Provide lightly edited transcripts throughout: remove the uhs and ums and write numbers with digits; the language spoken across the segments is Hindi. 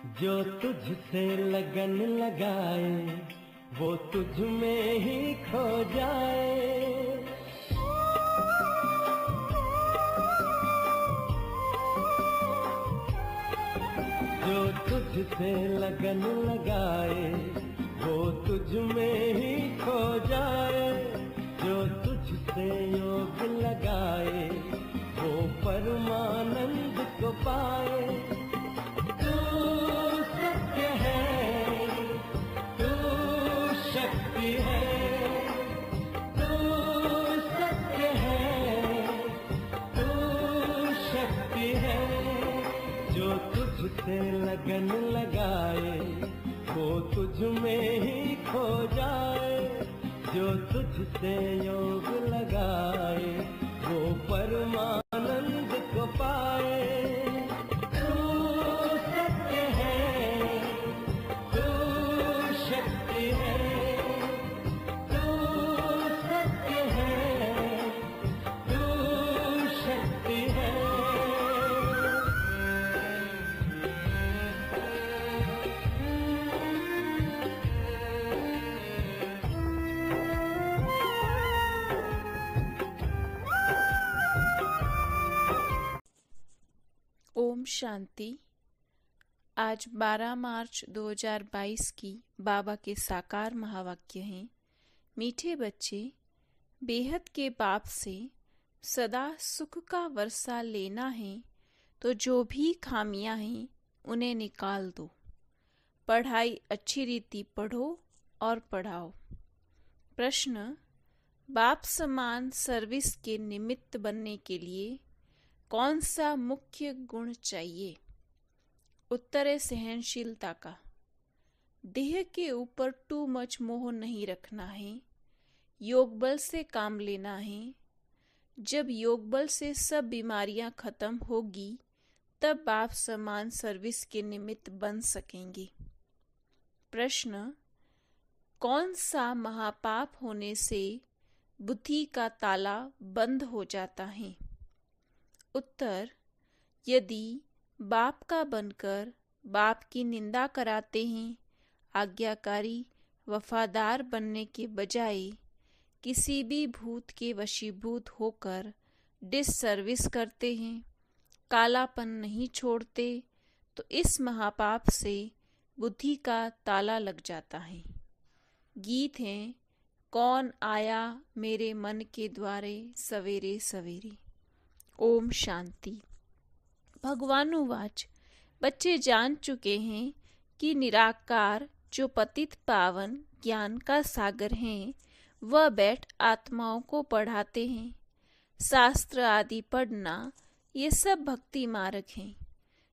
जो तुझसे लगन लगाए वो तुझ में ही खो जाए। जो तुझसे लगन लगाए वो तुझ में ही खो जाए। जो तुझसे योग लगाए वो परमानंद को पाए। तू सत्य है, तू शक्ति है, तू सत्य है, तू शक्ति है। जो तुझसे लगन लगाए वो तुझ में ही खो जाए। जो तुझसे योग लगाए वो परमानंद को पाए। तू सत्य है, तू शक्ति है, तू सत्य है, तू शक्ति है। ओम शांति। आज 12 मार्च 2022 की बाबा के साकार महावाक्य हैं। मीठे बच्चे, बेहद के बाप से सदा सुख का वर्षा लेना है तो जो भी खामियां हैं उन्हें निकाल दो। पढ़ाई अच्छी रीति पढ़ो और पढ़ाओ। प्रश्न: बाप समान सर्विस के निमित्त बनने के लिए कौन सा मुख्य गुण चाहिए? उत्तर है सहनशीलता का। देह के ऊपर टू मच मोह नहीं रखना है। योग बल से काम लेना है। जब योग बल से सब बीमारियां खत्म होगी तब बाप समान सर्विस के निमित्त बन सकेंगे। प्रश्न: कौन सा महापाप होने से बुद्धि का ताला बंद हो जाता है? उत्तर: यदि बाप का बनकर बाप की निंदा कराते हैं, आज्ञाकारी वफादार बनने के बजाय किसी भी भूत के वशीभूत होकर डिससर्विस करते हैं, कालापन नहीं छोड़ते, तो इस महापाप से बुद्धि का ताला लग जाता है। गीत है: कौन आया मेरे मन के द्वारे सवेरे सवेरे। ओम शांति। भगवानुवाच: बच्चे जान चुके हैं कि निराकार जो पतित पावन ज्ञान का सागर हैं वह बैठ आत्माओं को पढ़ाते हैं। शास्त्र आदि पढ़ना ये सब भक्ति मार्ग हैं।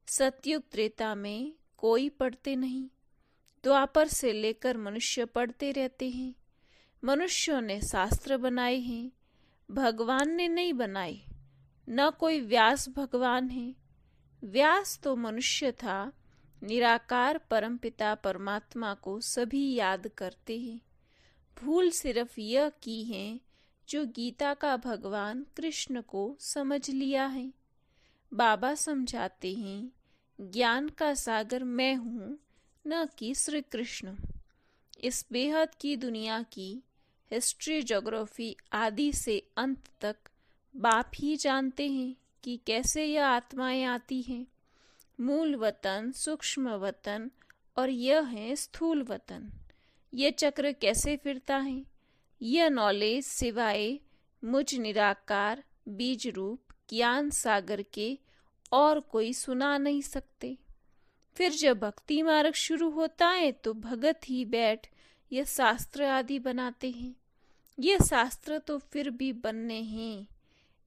सतयुग त्रेता में कोई पढ़ते नहीं। द्वापर से लेकर मनुष्य पढ़ते रहते हैं। मनुष्यों ने शास्त्र बनाए हैं, भगवान ने नहीं बनाए। न कोई व्यास भगवान है। व्यास तो मनुष्य था। निराकार परमपिता परमात्मा को सभी याद करते हैं। भूल सिर्फ यह की है जो गीता का भगवान कृष्ण को समझ लिया है। बाबा समझाते हैं, ज्ञान का सागर मैं हूँ, न कि श्री कृष्ण। इस बेहद की दुनिया की हिस्ट्री, ज्योग्राफी आदि से अंत तक बाप ही जानते हैं कि कैसे यह आत्माएं आती हैं। मूल वतन, सूक्ष्म वतन और यह है स्थूल वतन। यह चक्र कैसे फिरता है, यह नॉलेज सिवाय मुझ निराकार बीज रूप ज्ञान सागर के और कोई सुना नहीं सकते। फिर जब भक्ति मार्ग शुरू होता है तो भगत ही बैठ यह शास्त्र आदि बनाते हैं। यह शास्त्र तो फिर भी बनने हैं,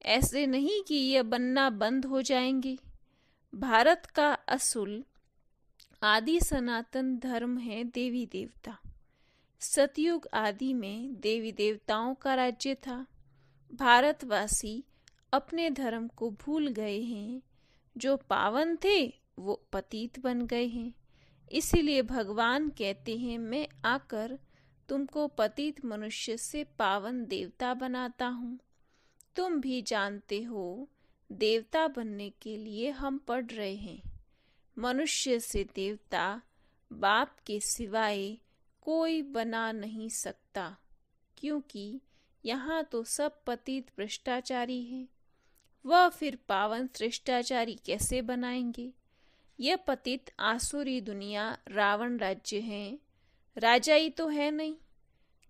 ऐसे नहीं कि यह बनना बंद हो जाएंगे। भारत का असूल आदि सनातन धर्म है देवी देवता। सतयुग आदि में देवी देवताओं का राज्य था। भारतवासी अपने धर्म को भूल गए हैं। जो पावन थे वो पतित बन गए हैं। इसीलिए भगवान कहते हैं, मैं आकर तुमको पतित मनुष्य से पावन देवता बनाता हूँ। तुम भी जानते हो देवता बनने के लिए हम पढ़ रहे हैं। मनुष्य से देवता बाप के सिवाय कोई बना नहीं सकता, क्योंकि यहाँ तो सब पतित भ्रष्टाचारी हैं। वह फिर पावन श्रेष्ठाचारी कैसे बनाएंगे? यह पतित आसुरी दुनिया रावण राज्य है, राजा ही तो है नहीं।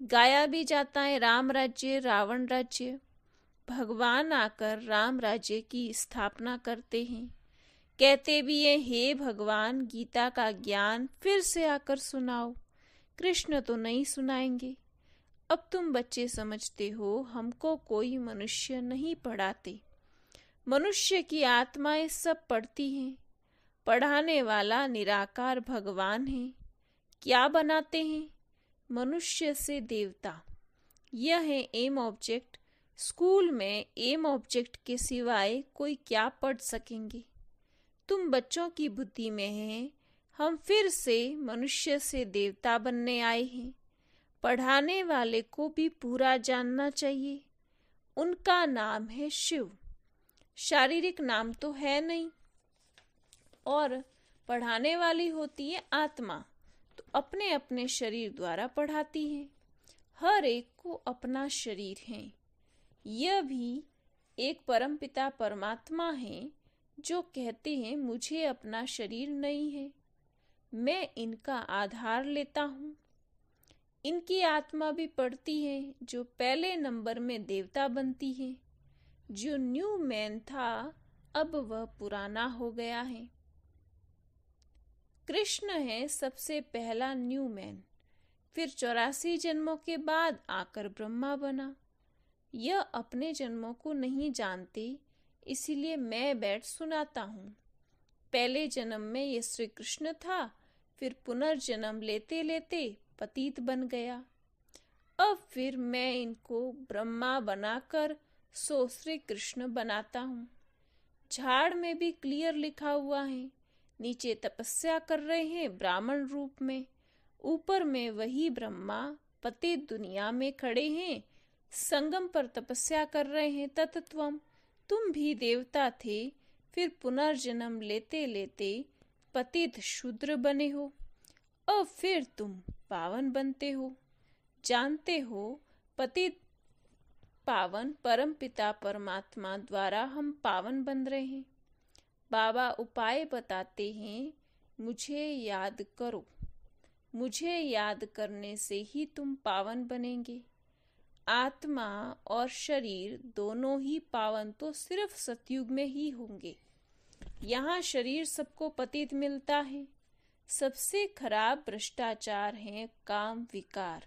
गाया भी जाता है राम राज्य रावण राज्य। भगवान आकर राम राज्य की स्थापना करते हैं, कहते भी हैं हे भगवान गीता का ज्ञान फिर से आकर सुनाओ। कृष्ण तो नहीं सुनाएंगे। अब तुम बच्चे समझते हो हमको कोई मनुष्य नहीं पढ़ाते, मनुष्य की आत्माएं सब पढ़ती हैं। पढ़ाने वाला निराकार भगवान है। क्या बनाते हैं? मनुष्य से देवता। यह है एम ऑब्जेक्ट। स्कूल में एम ऑब्जेक्ट के सिवाय कोई क्या पढ़ सकेंगे? तुम बच्चों की बुद्धि में है हम फिर से मनुष्य से देवता बनने आए हैं। पढ़ाने वाले को भी पूरा जानना चाहिए। उनका नाम है शिव। शारीरिक नाम तो है नहीं। और पढ़ाने वाली होती है आत्मा, तो अपने अपने शरीर द्वारा पढ़ाती है। हर एक को अपना शरीर है। यह भी एक परमपिता परमात्मा है जो कहते हैं मुझे अपना शरीर नहीं है, मैं इनका आधार लेता हूँ। इनकी आत्मा भी पढ़ती है, जो पहले नंबर में देवता बनती है। जो न्यू मैन था अब वह पुराना हो गया है। कृष्ण है सबसे पहला न्यू मैन, फिर 84 जन्मों के बाद आकर ब्रह्मा बना। यह अपने जन्मों को नहीं जानते, इसीलिए मैं बैठ सुनाता हूँ। पहले जन्म में ये श्री कृष्ण था, फिर पुनर्जन्म लेते लेते पतित बन गया। अब फिर मैं इनको ब्रह्मा बनाकर सो श्री कृष्ण बनाता हूँ। झाड़ में भी क्लियर लिखा हुआ है, नीचे तपस्या कर रहे हैं ब्राह्मण रूप में, ऊपर में वही ब्रह्मा पतित दुनिया में खड़े हैं, संगम पर तपस्या कर रहे हैं। तत्त्वम तुम भी देवता थे, फिर पुनर्जन्म लेते लेते पतित शूद्र बने हो, और फिर तुम पावन बनते हो। जानते हो पतित पावन परमपिता परमात्मा द्वारा हम पावन बन रहे हैं। बाबा उपाय बताते हैं, मुझे याद करो। मुझे याद करने से ही तुम पावन बनेंगे। आत्मा और शरीर दोनों ही पावन तो सिर्फ सतयुग में ही होंगे। यहाँ शरीर सबको पतित मिलता है। सबसे खराब भ्रष्टाचार है काम विकार।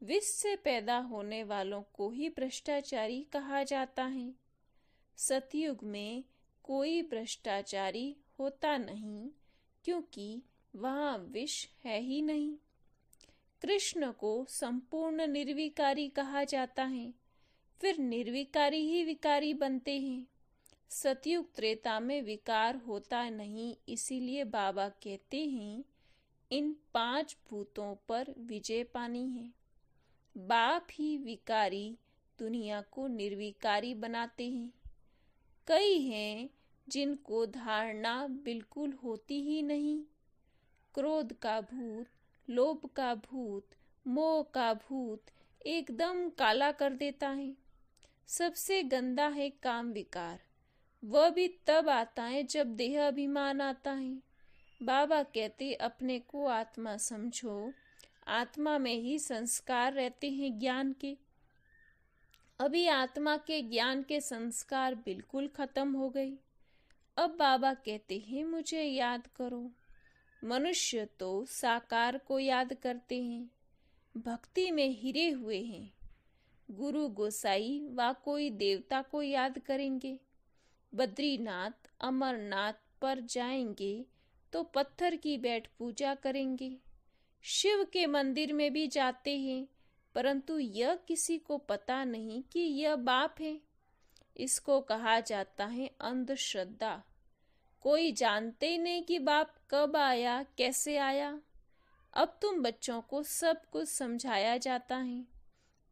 विष से पैदा होने वालों को ही भ्रष्टाचारी कहा जाता है। सतयुग में कोई भ्रष्टाचारी होता नहीं, क्योंकि वहाँ विष है ही नहीं। कृष्ण को संपूर्ण निर्विकारी कहा जाता है, फिर निर्विकारी ही विकारी बनते हैं। सतयुग त्रेता में विकार होता नहीं, इसीलिए बाबा कहते हैं इन 5 भूतों पर विजय पानी है। बाप ही विकारी दुनिया को निर्विकारी बनाते हैं। कई हैं जिनको धारणा बिल्कुल होती ही नहीं। क्रोध का भूत, लोभ का भूत, मोह का भूत एकदम काला कर देता है। सबसे गंदा है काम विकार। वह भी तब आता है जब देह अभिमान आता है। बाबा कहते अपने को आत्मा समझो। आत्मा में ही संस्कार रहते हैं ज्ञान के। अभी आत्मा के ज्ञान के संस्कार बिल्कुल खत्म हो गए। अब बाबा कहते हैं मुझे याद करो। मनुष्य तो साकार को याद करते हैं, भक्ति में हिरे हुए हैं। गुरु गोसाई व कोई देवता को याद करेंगे। बद्रीनाथ अमरनाथ पर जाएंगे तो पत्थर की बैठ पूजा करेंगे। शिव के मंदिर में भी जाते हैं, परंतु यह किसी को पता नहीं कि यह बाप है। इसको कहा जाता है अंधश्रद्धा। कोई जानते ही नहीं कि बाप कब आया, कैसे आया। अब तुम बच्चों को सब कुछ समझाया जाता है,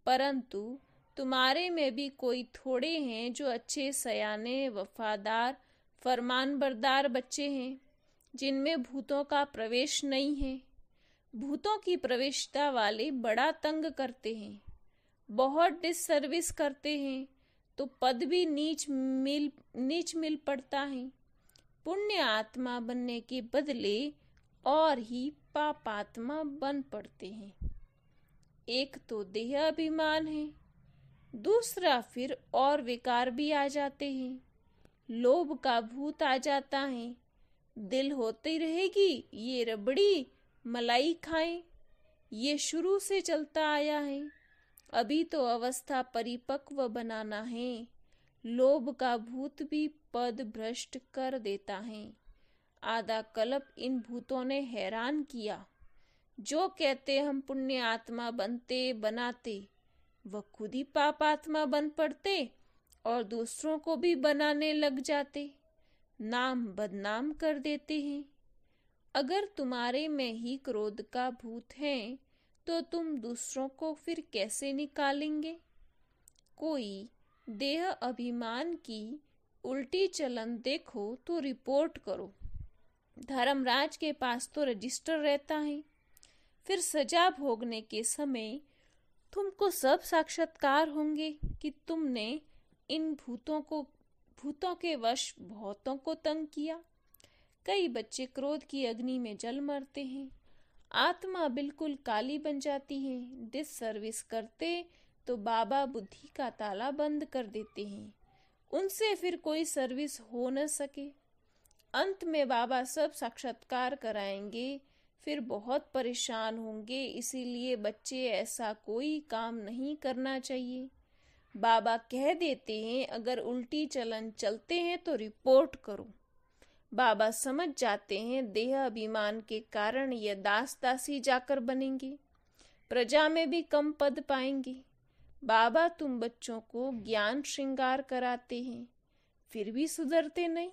परंतु तुम्हारे में भी कोई थोड़े हैं जो अच्छे सयाने वफादार फरमानबरदार बच्चे हैं। जिनमें भूतों का प्रवेश नहीं है। भूतों की प्रवेशता वाले बड़ा तंग करते हैं, बहुत डिससर्विस करते हैं, तो पद भी नीच मिल पड़ता है। पुण्य आत्मा बनने के बदले और ही पापात्मा बन पड़ते हैं। एक तो देह अभिमान है, दूसरा फिर और विकार भी आ जाते हैं। लोभ का भूत आ जाता है, दिल होती रहेगी ये रबड़ी मलाई खाएं। ये शुरू से चलता आया है, अभी तो अवस्था परिपक्व बनाना है। लोभ का भूत भी पद भ्रष्ट कर देता है। आधा कल्प इन भूतों ने हैरान किया। जो कहते हम पुण्य आत्मा बनते बनाते, वह खुद ही पाप आत्मा बन पड़ते और दूसरों को भी बनाने लग जाते, नाम बदनाम कर देते हैं। अगर तुम्हारे में ही क्रोध का भूत है तो तुम दूसरों को फिर कैसे निकालेंगे? कोई देह अभिमान की उल्टी चलन देखो तो रिपोर्ट करो। धर्मराज के पास तो रजिस्टर रहता है। फिर सजा भोगने के समय तुमको सब साक्षात्कार होंगे कि तुमने इन भूतों के वश बहुतों को तंग किया। कई बच्चे क्रोध की अग्नि में जल मरते हैं। आत्मा बिल्कुल काली बन जाती है। डिससर्विस करते तो बाबा बुद्धि का ताला बंद कर देते हैं, उनसे फिर कोई सर्विस हो न सके। अंत में बाबा सब साक्षात्कार कराएंगे, फिर बहुत परेशान होंगे। इसीलिए बच्चे ऐसा कोई काम नहीं करना चाहिए। बाबा कह देते हैं अगर उल्टी चलन चलते हैं तो रिपोर्ट करो। बाबा समझ जाते हैं देह अभिमान के कारण ये दास दासी जाकर बनेंगे, प्रजा में भी कम पद पाएंगे। बाबा तुम बच्चों को ज्ञान श्रृंगार कराते हैं, फिर भी सुधरते नहीं।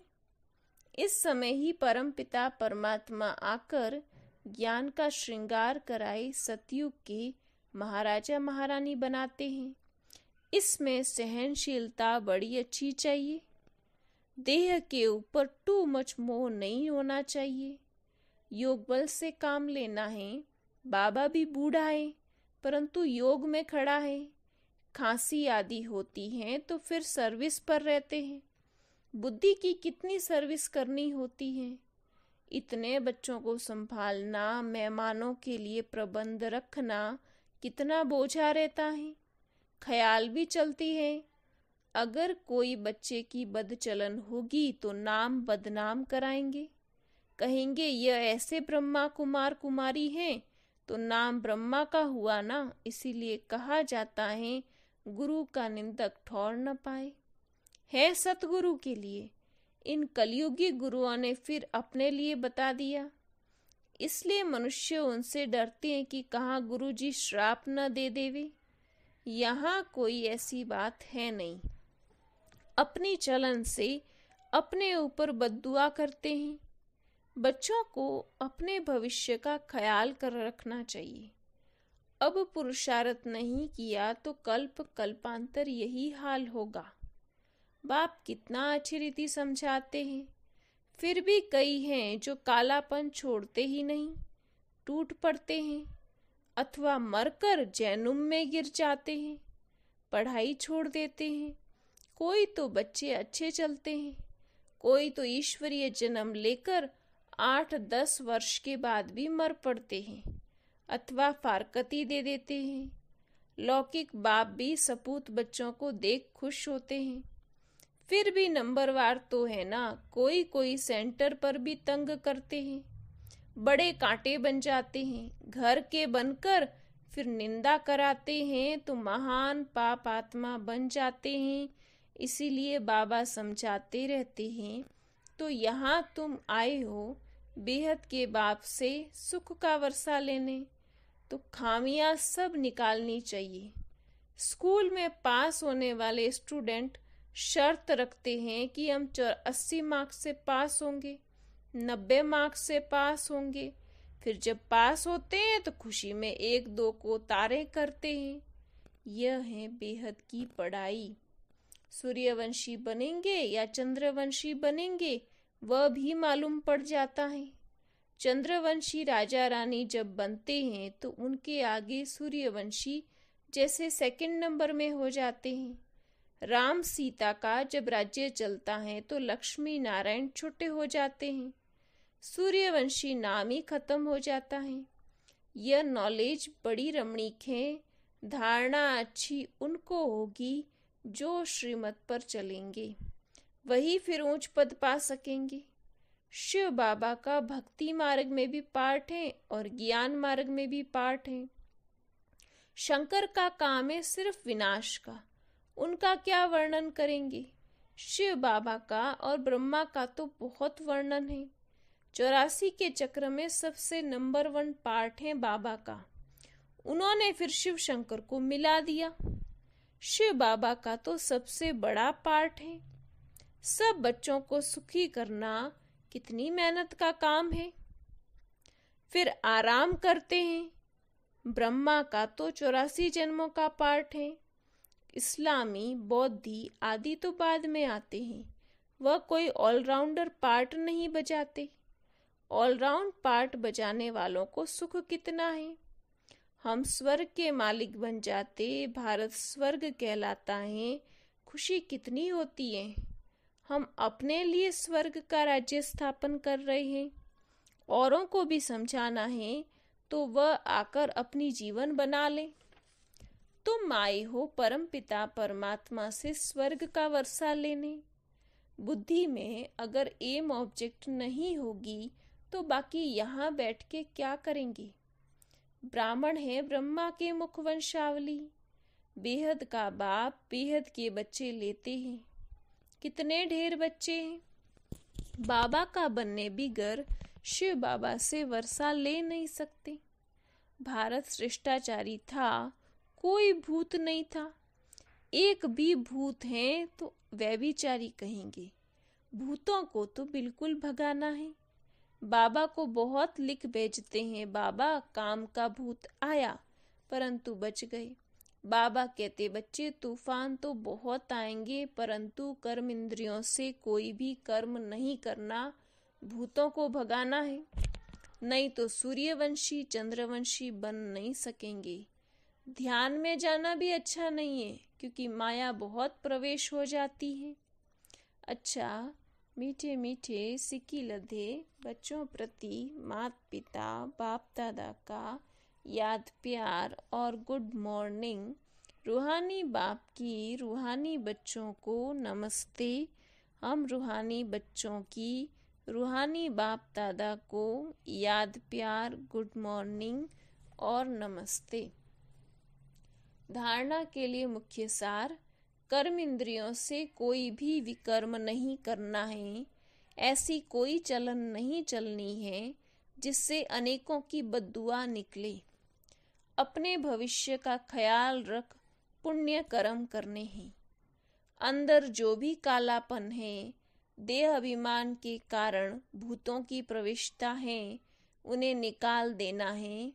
इस समय ही परमपिता परमात्मा आकर ज्ञान का श्रृंगार कराए सतयुग के महाराजा महारानी बनाते हैं। इसमें सहनशीलता बड़ी अच्छी चाहिए। देह के ऊपर टू मच मोह नहीं होना चाहिए। योग बल से काम लेना है। बाबा भी बूढ़ा है परंतु योग में खड़ा है। खांसी आदि होती है तो फिर सर्विस पर रहते हैं। बुद्धि की कितनी सर्विस करनी होती है। इतने बच्चों को संभालना, मेहमानों के लिए प्रबंध रखना कितना बोझा रहता है। ख्याल भी चलती है। अगर कोई बच्चे की बदचलन होगी तो नाम बदनाम कराएंगे। कहेंगे यह ऐसे ब्रह्मा कुमार कुमारी हैं तो नाम ब्रह्मा का हुआ ना। इसीलिए कहा जाता है गुरु का निंदक ठौर न पाए। है सतगुरु के लिए। इन कलयुगी गुरुओं ने फिर अपने लिए बता दिया। इसलिए मनुष्य उनसे डरते हैं कि कहाँ गुरुजी श्राप न दे देवे। यहाँ कोई ऐसी बात है नहीं। अपनी चलन से अपने ऊपर बद्दुआ करते हैं। बच्चों को अपने भविष्य का ख्याल कर रखना चाहिए। अब पुरुषार्थ नहीं किया तो कल्पांतर यही हाल होगा। बाप कितना अच्छी रीति समझाते हैं, फिर भी कई हैं जो कालापन छोड़ते ही नहीं, टूट पड़ते हैं अथवा मरकर जहनुम में गिर जाते हैं, पढ़ाई छोड़ देते हैं। कोई तो बच्चे अच्छे चलते हैं, कोई तो ईश्वरीय जन्म लेकर 8-10 वर्ष के बाद भी मर पड़ते हैं अथवा फारकती दे देते हैं। लौकिक बाप भी सपूत बच्चों को देख खुश होते हैं। फिर भी नंबरवार तो है ना। कोई कोई सेंटर पर भी तंग करते हैं, बड़े कांटे बन जाते हैं। घर के बनकर फिर निंदा कराते हैं तो महान पाप आत्मा बन जाते हैं। इसीलिए बाबा समझाते रहते हैं तो यहाँ तुम आए हो बेहद के बाप से सुख का वर्षा लेने, तो खामियां सब निकालनी चाहिए। स्कूल में पास होने वाले स्टूडेंट शर्त रखते हैं कि हम 80 मार्क्स से पास होंगे, 90 मार्क्स से पास होंगे। फिर जब पास होते हैं तो खुशी में 1-2 को तारे करते हैं। यह है बेहद की पढ़ाई। सूर्यवंशी बनेंगे या चंद्रवंशी बनेंगे, वह भी मालूम पड़ जाता है। चंद्रवंशी राजा रानी जब बनते हैं तो उनके आगे सूर्यवंशी जैसे सेकंड नंबर में हो जाते हैं। राम सीता का जब राज्य चलता है तो लक्ष्मी नारायण छोटे हो जाते हैं। सूर्यवंशी नाम ही खत्म हो जाता है। यह नॉलेज बड़ी रमणीक है। धारणा अच्छी उनको होगी जो श्रीमत पर चलेंगे, वही फिर ऊंच पद पा सकेंगे। शिव बाबा का भक्ति मार्ग में भी पाठ है और ज्ञान मार्ग में भी पाठ है। शंकर का काम है सिर्फ विनाश का, उनका क्या वर्णन करेंगे। शिव बाबा का और ब्रह्मा का तो बहुत वर्णन है। 84 के चक्र में सबसे नंबर 1 पार्ट है बाबा का। उन्होंने फिर शिव शंकर को मिला दिया। शिव बाबा का तो सबसे बड़ा पार्ट है। सब बच्चों को सुखी करना कितनी मेहनत का काम है। फिर आराम करते हैं। ब्रह्मा का तो 84 जन्मों का पार्ट है। इस्लामी, बौद्धि आदि तो बाद में आते हैं। वह कोई ऑलराउंडर पार्ट नहीं बजाते। ऑलराउंड पार्ट बजाने वालों को सुख कितना है। हम स्वर्ग के मालिक बन जाते, भारत स्वर्ग कहलाता है, खुशी कितनी होती है। हम अपने लिए स्वर्ग का राज्य स्थापन कर रहे हैं। औरों को भी समझाना है तो वह आकर अपनी जीवन बना ले। तुम आए हो परम पिता परमात्मा से स्वर्ग का वर्षा लेने। बुद्धि में अगर एम ऑब्जेक्ट नहीं होगी तो बाकी यहाँ बैठ के क्या करेंगे। ब्राह्मण है ब्रह्मा के मुख वंशावली। बेहद का बाप बेहद के बच्चे लेते हैं। कितने ढेर बच्चे हैं। बाबा का बनने बिगर शिव बाबा से वर्षा ले नहीं सकते। भारत शिष्टाचारी था, कोई भूत नहीं था। एक भी भूत है तो व्यभिचारी कहेंगे। भूतों को तो बिल्कुल भगाना है। बाबा को बहुत लिख भेजते हैं, बाबा काम का भूत आया परंतु बच गए। बाबा कहते बच्चे तूफान तो बहुत आएंगे परंतु कर्म इंद्रियों से कोई भी कर्म नहीं करना, भूतों को भगाना है। नहीं तो सूर्यवंशी चंद्रवंशी बन नहीं सकेंगे। ध्यान में जाना भी अच्छा नहीं है क्योंकि माया बहुत प्रवेश हो जाती है। अच्छा, मीठे मीठे सिक्की लधे बच्चों प्रति माता पिता बाप दादा का याद प्यार और गुड मॉर्निंग। रूहानी बाप की रूहानी बच्चों को नमस्ते। हम रूहानी बच्चों की रूहानी बाप दादा को याद प्यार गुड मॉर्निंग और नमस्ते। धारणा के लिए मुख्य सार, कर्म इंद्रियों से कोई भी विकर्म नहीं करना है। ऐसी कोई चलन नहीं चलनी है जिससे अनेकों की बद्दुआ निकले। अपने भविष्य का ख्याल रख पुण्य कर्म करने हैं। अंदर जो भी कालापन है, देह अभिमान के कारण भूतों की प्रविष्टा है, उन्हें निकाल देना है।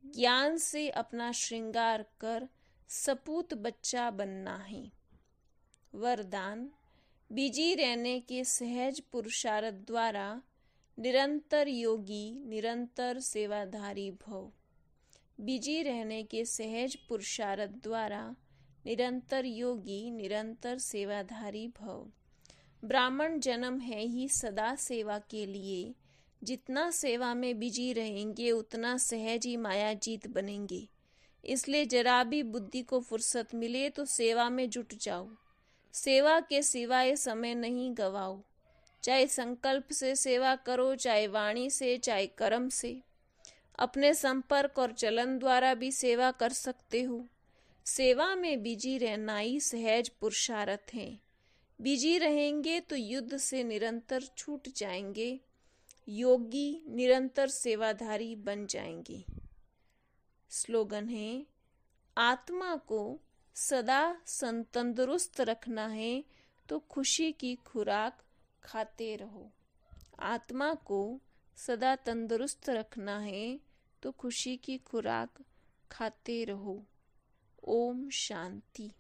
ज्ञान से अपना श्रृंगार कर सपूत बच्चा बनना है। वरदान, बिजी रहने के सहज पुरुषार्थ द्वारा निरंतर योगी निरंतर सेवाधारी भव। बिजी रहने के सहज पुरुषार्थ द्वारा निरंतर योगी निरंतर सेवाधारी भव। ब्राह्मण जन्म है ही सदा सेवा के लिए। जितना सेवा में बिजी रहेंगे उतना सहज ही मायाजीत बनेंगे। इसलिए जरा भी बुद्धि को फुर्सत मिले तो सेवा में जुट जाओ। सेवा के सिवाय समय नहीं गवाओ। चाहे संकल्प से सेवा करो, चाहे वाणी से, चाहे कर्म से। अपने संपर्क और चलन द्वारा भी सेवा कर सकते हो। सेवा में बिजी रहना ही सहज पुरुषार्थ है। बिजी रहेंगे तो युद्ध से निरंतर छूट जाएंगे। योगी निरंतर सेवाधारी बन जाएंगे। स्लोगन है, आत्मा को सदा तंदुरुस्त रखना है तो खुशी की खुराक खाते रहो। आत्मा को सदा तंदुरुस्त रखना है तो खुशी की खुराक खाते रहो। ओम शांति।